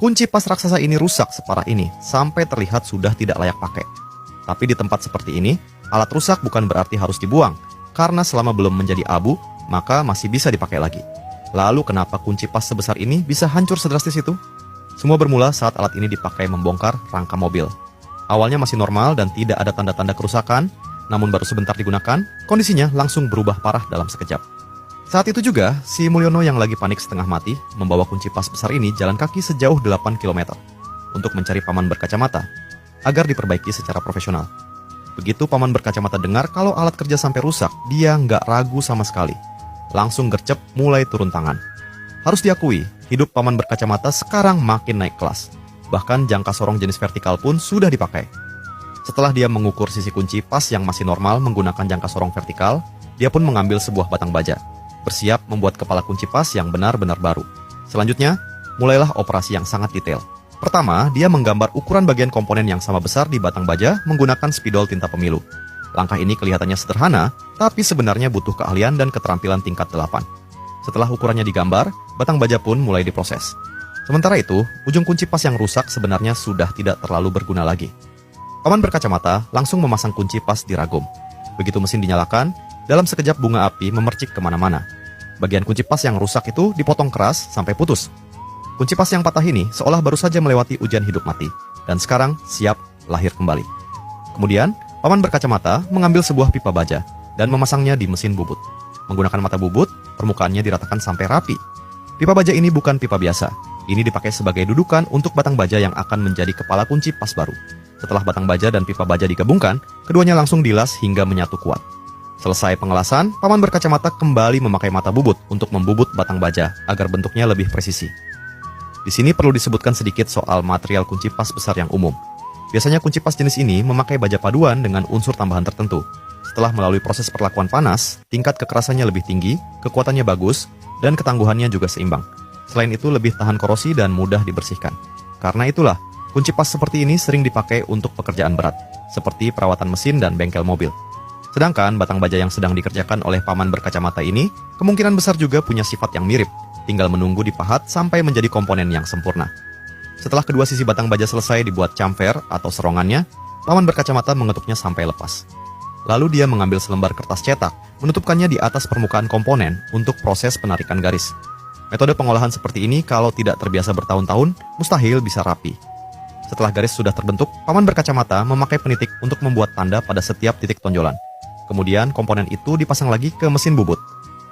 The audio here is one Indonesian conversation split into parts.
Kunci pas raksasa ini rusak separah ini, sampai terlihat sudah tidak layak pakai. Tapi di tempat seperti ini, alat rusak bukan berarti harus dibuang, karena selama belum menjadi abu, maka masih bisa dipakai lagi. Lalu kenapa kunci pas sebesar ini bisa hancur sedrastis itu? Semua bermula saat alat ini dipakai membongkar rangka mobil. Awalnya masih normal dan tidak ada tanda-tanda kerusakan, namun baru sebentar digunakan, kondisinya langsung berubah parah dalam sekejap. Saat itu juga, si Mulyono yang lagi panik setengah mati, membawa kunci pas besar ini jalan kaki sejauh 8 km untuk mencari paman berkacamata, agar diperbaiki secara profesional. Begitu paman berkacamata dengar kalau alat kerja sampai rusak, dia nggak ragu sama sekali. Langsung gercep mulai turun tangan. Harus diakui, hidup paman berkacamata sekarang makin naik kelas. Bahkan jangka sorong jenis vertikal pun sudah dipakai. Setelah dia mengukur sisi kunci pas yang masih normal menggunakan jangka sorong vertikal, dia pun mengambil sebuah batang baja, bersiap membuat kepala kunci pas yang benar-benar baru. Selanjutnya, mulailah operasi yang sangat detail. Pertama, dia menggambar ukuran bagian komponen yang sama besar di batang baja menggunakan spidol tinta pemilu. Langkah ini kelihatannya sederhana, tapi sebenarnya butuh keahlian dan keterampilan tingkat 8. Setelah ukurannya digambar, batang baja pun mulai diproses. Sementara itu, ujung kunci pas yang rusak sebenarnya sudah tidak terlalu berguna lagi. Paman berkacamata langsung memasang kunci pas di ragum. Begitu mesin dinyalakan, dalam sekejap bunga api memercik kemana-mana. Bagian kunci pas yang rusak itu dipotong keras sampai putus. Kunci pas yang patah ini seolah baru saja melewati ujian hidup mati, dan sekarang siap lahir kembali. Kemudian, paman berkacamata mengambil sebuah pipa baja dan memasangnya di mesin bubut. Menggunakan mata bubut, permukaannya diratakan sampai rapi. Pipa baja ini bukan pipa biasa. Ini dipakai sebagai dudukan untuk batang baja yang akan menjadi kepala kunci pas baru. Setelah batang baja dan pipa baja digabungkan, keduanya langsung dilas hingga menyatu kuat. Selesai pengelasan, paman berkacamata kembali memakai mata bubut untuk membubut batang baja agar bentuknya lebih presisi. Di sini perlu disebutkan sedikit soal material kunci pas besar yang umum. Biasanya kunci pas jenis ini memakai baja paduan dengan unsur tambahan tertentu. Setelah melalui proses perlakuan panas, tingkat kekerasannya lebih tinggi, kekuatannya bagus, dan ketangguhannya juga seimbang. Selain itu lebih tahan korosi dan mudah dibersihkan. Karena itulah, kunci pas seperti ini sering dipakai untuk pekerjaan berat, seperti perawatan mesin dan bengkel mobil. Sedangkan batang baja yang sedang dikerjakan oleh paman berkacamata ini kemungkinan besar juga punya sifat yang mirip, tinggal menunggu dipahat sampai menjadi komponen yang sempurna. Setelah kedua sisi batang baja selesai dibuat chamfer atau serongannya, paman berkacamata mengetuknya sampai lepas. Lalu dia mengambil selembar kertas cetak, menutupkannya di atas permukaan komponen untuk proses penarikan garis. Metode pengolahan seperti ini kalau tidak terbiasa bertahun-tahun, mustahil bisa rapi. Setelah garis sudah terbentuk, paman berkacamata memakai penitik untuk membuat tanda pada setiap titik tonjolan. Kemudian komponen itu dipasang lagi ke mesin bubut,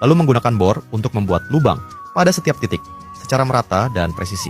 lalu menggunakan bor untuk membuat lubang pada setiap titik, secara merata dan presisi.